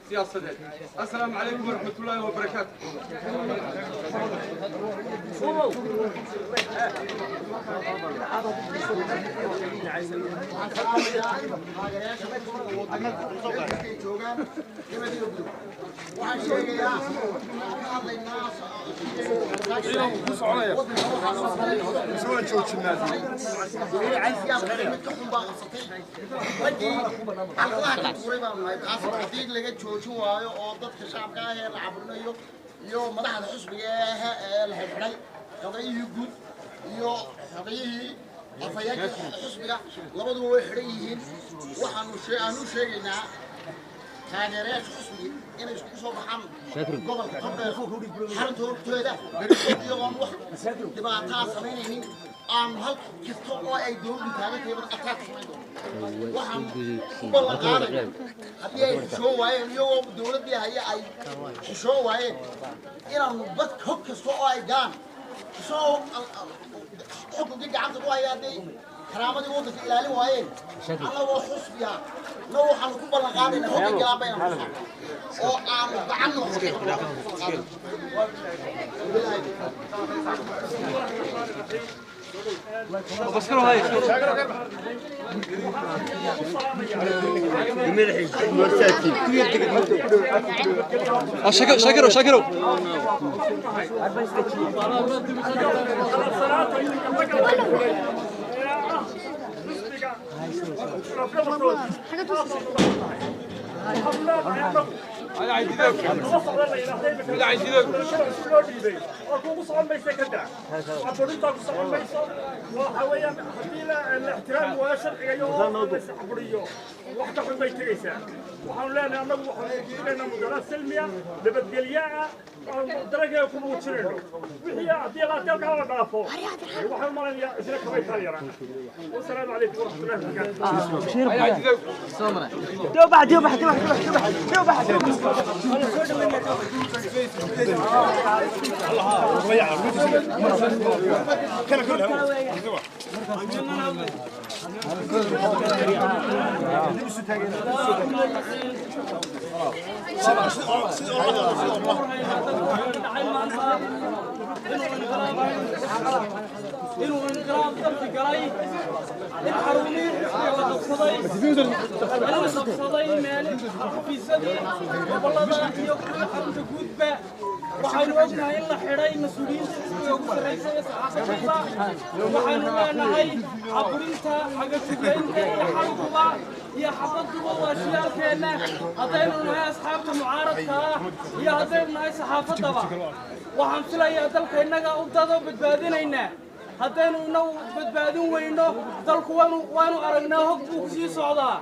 سياسة. السلام عليكم ورحمة الله وبركاته. waayo oo dadka shacabka ah ee la caburinayo iyo madaxda xisbiga ee la xidhay qodayihii guud iyo xogayihii afayeenka xisbiga labaduba way xidhan yihiin waxaanu sheegaynaa taageerayaasha xisbiga inay isku soo baxaan gobolka Togdheer xarunta horteeda iyagoon wax dhibaataa samaynaynin aan hal kasta oo ay dowladdu taagan tahay attack samaydo waxaan u ballan qaaday haddii ay soo waayeen iyagoo dowladdii haya ay soo waayeen inaanu bad hog kasta oo ay gaan soo xukunkii gacanta ku haya hadday karaamadii waddanka ilaalin waayeen annagoo xusbiya na waxaanu ku ballan qaadayna hogga galaabayna oo aanu gacan بسكروا هاي شكروا شكروا أنا عايز ذاك أنا عايز ذاك أكون صعب ما يسكت عبريتك صعب ما يصير وحويا حبيلا الاحترام وشرعي يوم بس عبريه واحدة في بيت عيسى وحنا لنا نبغى لنا مدرسة سلمية لبدلية درجة يكون وتشيله وهي ديلا تلقى على ضعفه وحنا ما لنا إذا كبيت خيرا والسلام عليكم ورحمة الله وبركاته. أنا عايز ذاك سامرة دو بعد إنه انقلاب ضد قراي الحرمي الصدي مالك في سبيل والله ذا يقول حرم جود با waxaynu ognahay in la xidhay mas'uuliyiinta xisbiga ugu sarreysa ee saxaafadda waxaynu leenahay caburinta xagajuglaynta iyo xalquba iyo xabaduba waa shiyaalkeenna haddaynu nahay asxaabta mucaaradka ah iyo haddaynu nahay saxaafaddaba waxaan filayaa dalka innaga u dado badbaadinaynaa haddaynu inagu badbaadin weyno dalku waanu aragnaa hog buu sii socdaa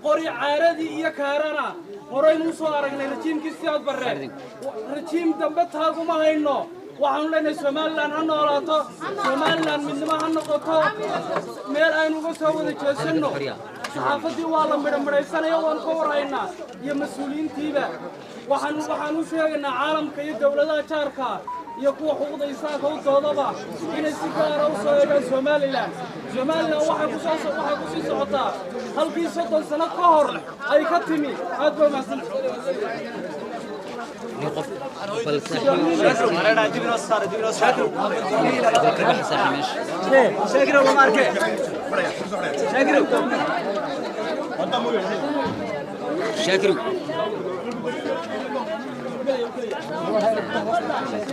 qori caaradii iyo kaarana horaynu soo aragnay rajiimkii siyaad barre rajiim dambe taaguma hayno waxaanu leenahay Somaliland ha noolaato Somaliland midnimo ha noqoto meel aynu uga soo wada jeesano saxaafadii waa la midhamidhaysanayo waan ka waraynaa iyo mas'uuliyiintiiba waxaanu sheegaynaa caalamka iyo dowladaha jaarka iyo kuwa xuquuqda insaanka u doodaba inay si gaar ah u soo eegaan Somaliland waxay ku sii socotaa halkii 30 sano ka hor ay ka timi aad baa mahadsan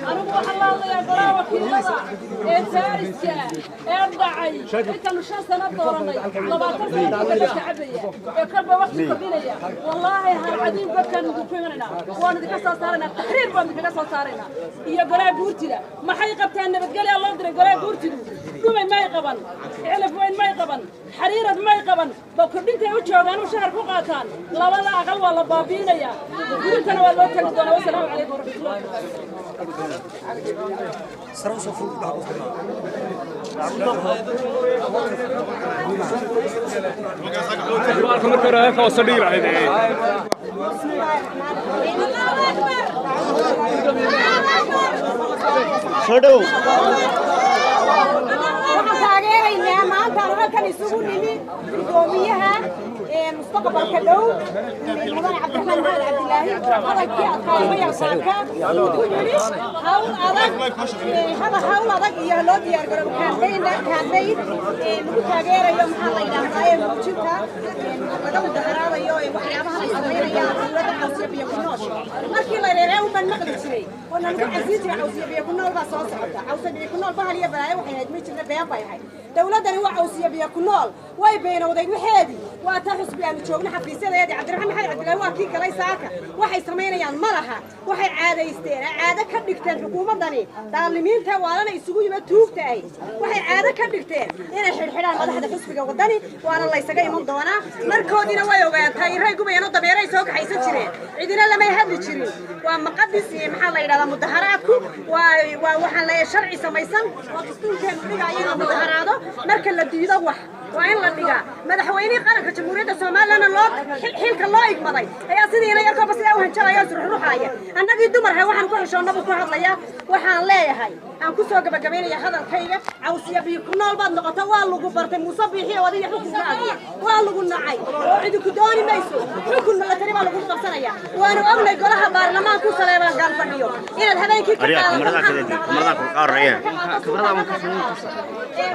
أنا بروح الله يا قراوة كلها إنسارسة إرضعي كانوا 5 سنة دورني 14 سنة كنت شعبية كرب وقت قبيلية والله هالعديد بكن دكتورنا وأنا دكتور صارنا تحرير بام دكتور صارنا هي قراء بورتلا ما حي قبتنا بتقولي الله دري قراء بورتلا دوما ما يقبل علف وين ما يقبل حريرة ما يقبل بكردين تيوتشوا كانوا شهر فوقاتان لا ولا أقل ولا بابينيا قلتنا ولا تلقون والسلام عليكم ورحمة الله كان يسوون لي قوميها مستقبل كدو مدن عبد الرحمن عبد إلهي هذا كي أتكلم يا ساكا هاول أذك هذا هاول أذك يهلود يرجع كامبين المتاجر يوم حلا إلى موجودة لقد الدهراء يوم وحيابها الصغيرة يا ولد عوسية بيكونوش مركي لا يرعوا من مقدس شيء ونحن عزيز عوسية بيكونوا البصاص عوسية بيكونوا البحرية بلاي وحيد ميتنا بيان باي دولتنا هو عوسية بيكونوا واي بينه وذي وحيدي واتحس بأن تشوفنا حفيسة يا عبد الرحمن حي عبد الله وكيك ليس عاكا وحي سمينا يعني مرها وحي عادة يستين عادة كدكتين حكومة ضني تعلمين توالنا يسوي ما توف تاعي وحي عادة كدكتين هنا حرحلان ما حدا حس بقى وضني وانا الله يسقي من دونا مركودنا ويوغان تاي راي قبي أنا ضبيرة يسوق حيسة شرين عندنا لما يهدي شرين ومقدس محل إلى مظاهراتكم وحنا شرعي سميسن وقصتون كانوا نجايين مظاهراته مركل الدين ضوح وين لا دقا مدحويني قرنك جمهورية الصومال لنا الله حيلك الله يقمضي هي سيدي أنا يركب بس لا وهن شرا يسرح روحايا أنا قيد دمر هاي وحن كل شون نبغى كل هذا وحن لا هاي أنا كل سوق بجميل يا هذا الكيجة عاوزية بيكون البعض نقطة والله قبرت مصبي هي وذي حكم هذه والله قلنا عاي عندي كداني ميسو حكم من التريم على كل سنة يا وأنا أملي قولها برلمان كل سنة قال فنيو إلى هذا كي أريا كمرة كذي كمرة كقارية كمرة ما كسرني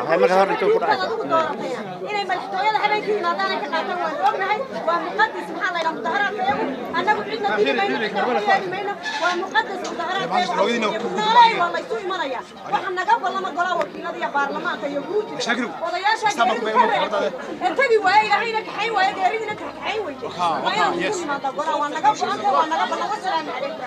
هاي ما كهر نتوقف إلى ملحتوية هذا كي ما دانا كذا وأنا ومقدس محل إلى مظاهرات أنا قلنا في مينا ومقدس مظاهرات والله يسوي مريا وحنا قبل لما قلنا وكيلنا يا برلمان تيجروج وضياشة انتبه ويا عينك حي ويا قريبك حي ويا ويا نسوي ما تقولنا وانا قبل أنت وانا قبل والسلام عليكم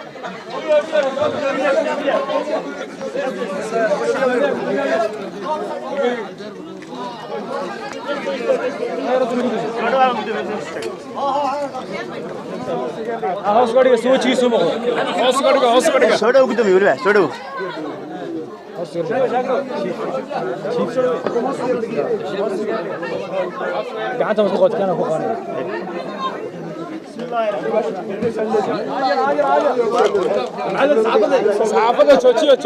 هاوس गाड़ी का सोच ही सुनो हाउस गाड़ी का छोड़ो किधर मिल रहा है छोड़ो कहाँ था उसको क्या ना होगा صعبة تشوشية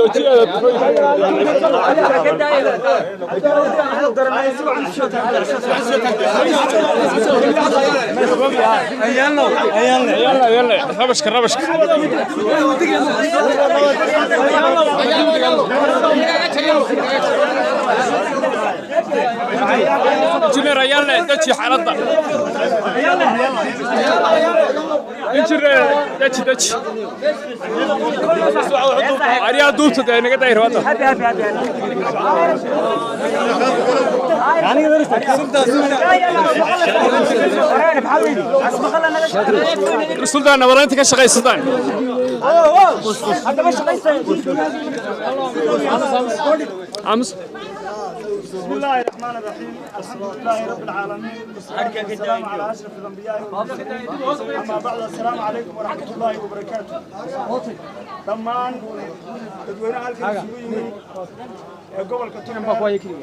يلا ربشك جنر يلا دتشي حالته دتشي أريا دوت ده نقدر داير هذا يعني السلطان ورانتك الشقي السلطان أمس بسم الله الرحمن الرحيم الحمد لله رب العالمين والسلام على أشرف الأنبياء والمرسلين أما بعد السلام عليكم ورحمة الله وبركاته دمان تدوينا الكريمين قبل كتير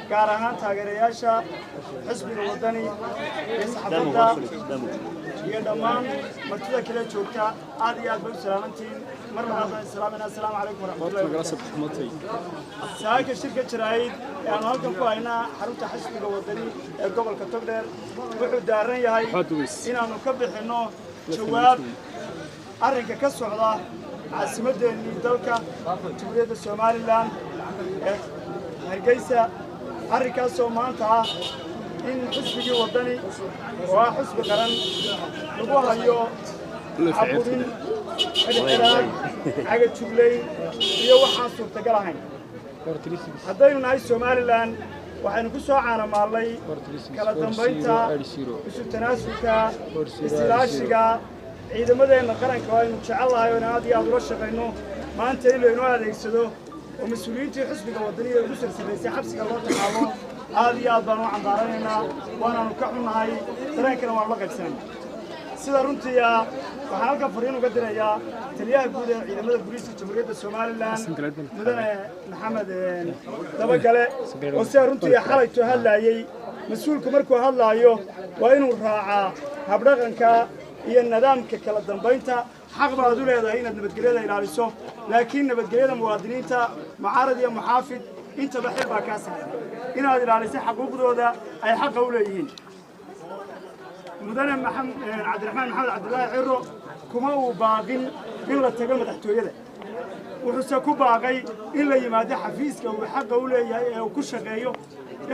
كارهان تاجرياشا حزب الوطني يسحبنا يا دمان مرتدى كلا شوكا عادي أقبل سلامتين مرة السلام عليكم ورحمة الله وبركاته ساك الشركة شرايد يعني هالكم فاينا حروت حزب الوطني قبل كتير وحد دارين يهاي إن أنا نكبر إنه شواب أرنك كسرعة عاصمة الدولة جمهورية الصومال الآن هرجيسة أرنك سومانتها إن حزب الوطني وحزب قرن نبوها يو عبودين الإعلام عقد شغلين يو حاسوب تجرهين هذين ناس الصومال الآن waxaynu ku soo caanamaalay kala dambeynta isu tanaasuka islaashiga ciidamadeena qaranka aynu jecelahay oo aad iyo aad ula shaqeyno maanta in loo adeegsado oo mas'uuliyiintii xisbiga wadaniga ugu sarsareysay xabsiga loo taxaabo aad iyo aad baan u cambaaranayna waanaanu ka xunnahay dareenkana waan la qaybsanay sida runtii waxaan halkan fariin uga dirayaa taliyaha guud ee ciidamada booliiska jamhuuriyadda Soomaaliland mudane maxamed dabagale oo si runtii xalay soo hadlayay mas'uulku markuu hadlaayo waa inuu raacaa habdhaqanka iyo nidaamka kala dambeynta xaq baad u leedahay inaad nabadgelyada ilaaliso laakiin nabadgelyada muwaadiniinta mucaarad iyo muxaafid intaba xil baa ka saaran inaad ilaaliso xuquuqdooda ay xaq u leeyihiin مدن محمد عبد الرحمن محمد عبد الله عرو kuma uu baaqin in la tago madaxtooyada wuxuuse ku baaqay in la yimaado xafiiska uu xaqa u leeyahay ee uu ku shaqeeyo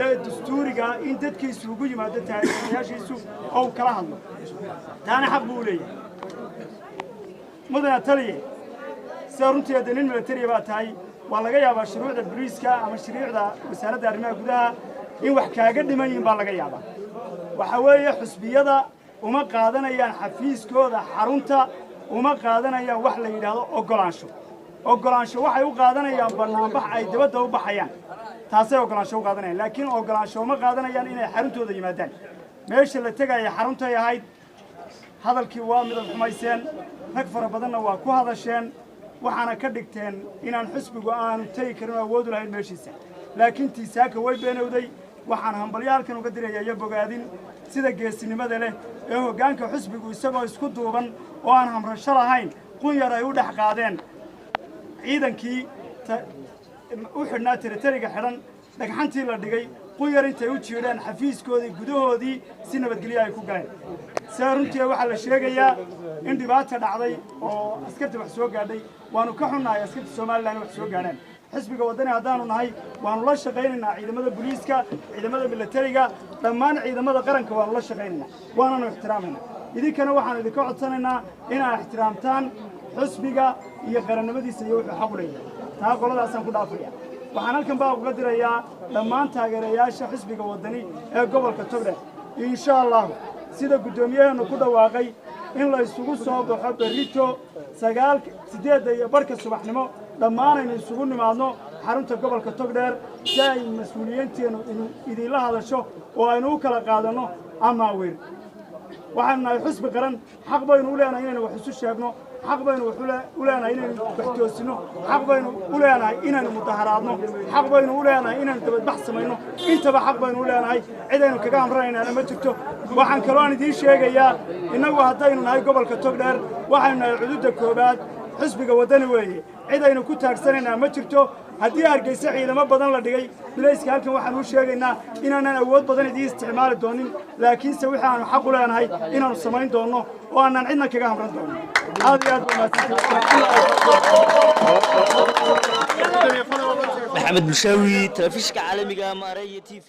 ee dastuuriga in dadkiisu ugu yimaado taageerayaashiisu oo uu kala hadlo taana xaq buu u leeyahay mudana taliye sida runtii hadda nin milatariya baa tahay waa laga yaabaa shuruucda booliiska ama shuruucda wasaaradda arrimaha gudaha in wax kaaga dhiman yihiin baa laga yaabaa waxa weeye xusbiyada uma qaadanayaan xafiiskooda xarunta uma qaadanayaan wax la yidhaahdo oggolaansho waxay u qaadanayaan bannaanbax ay dibadda u baxayaan taasay oggolaansho u qaadanayaan laakiin oggolaansho uma qaadanayaan inay xaruntooda yimaadaan meesha la tegaya xaruntay ahayd hadalkii waa midad xumayseen rag fara badanna waa ku hadasheen waxaana ka dhigteen inaan xusbigu aanu tegi karin oo awood u lahayn meeshiisa laakiin tiisaaka way beenowday waxaan hambalyo halkan uga diraya iyo bogaadin sida geesinimada leh ee hoggaanka xusbigu isagoo isku duuban oo aan hamrasho lahayn qunyar ay u dhex qaadeen ciidankii u xidhnaa teritoriga xidhan dhagxantii la dhigay qunyar intay u jiidheen xafiiskoodii gudahoodii si nabadgelyo ay ku galeen sida runtii waxaa la sheegayaa in dhibaata dhacday oo askarta wax soo gaadhay waanu ka xunnahay askarta somalilan wax soo gaadhaan xisbiga waddani haddaanu nahay waanu la shaqaynaynaa ciidamada booliiska ciidamada milatariga dhammaan ciidamada qaranka waanu la shaqaynaynaa waananu ixtiraamaynaa idinkana waxaanu idinka codsanaynaa inaad ixtiraamtaan xusbiga iyo qarannimadiisa iyo wuxuu xaq u leeyahay taa qoladaasaan ku dhaafaya waxaan halkan baa uga dirayaa dhammaan taageerayaasha xisbiga waddani ee gobolka togdheer insha allahu sida guddoomiyaheenu ku dhawaaqay in la isugu soo baxo berrito 8:30 subaxnimo dhammaanaynu isugu nimaadno xarunta gobolka togdheer si ay mas-uuliyiinteenu idinla hadasho oo aynu u kala qaadanno amaaweer waxaanu nahay xusbi qaran xaq baynu u leenahay inaynu wax isu sheegno xaq baynu u leenahay inaynu waxtoosino xaq baynu u leenahay inaynu mudaharaadno xaq baynu u leenahay inaynu dabadbax samayno intaba xaq baynu u leenahay cidaynu kaga amranaynaana ma jirto waxaan kaloo aan idiin sheegayaa innagu haddaynu nahay gobolka togdheer waxaynu nahay cududda koobaad xisbiga waddani weeye cidaynu ku taagsanaynaa ma jirto haddii hargeysa ciidamo badan la dhigay bilayska halkan waxaan u sheegaynaa inaanan awood badan idiin isticmaali doonin laakiinse wixii aanu xaq u leenahay inaanu samayn doonno oo aanan cidna kaga hamran doonin aad iyo aad maxamed bulshaawi telefishinka caalamiga Maareeye TV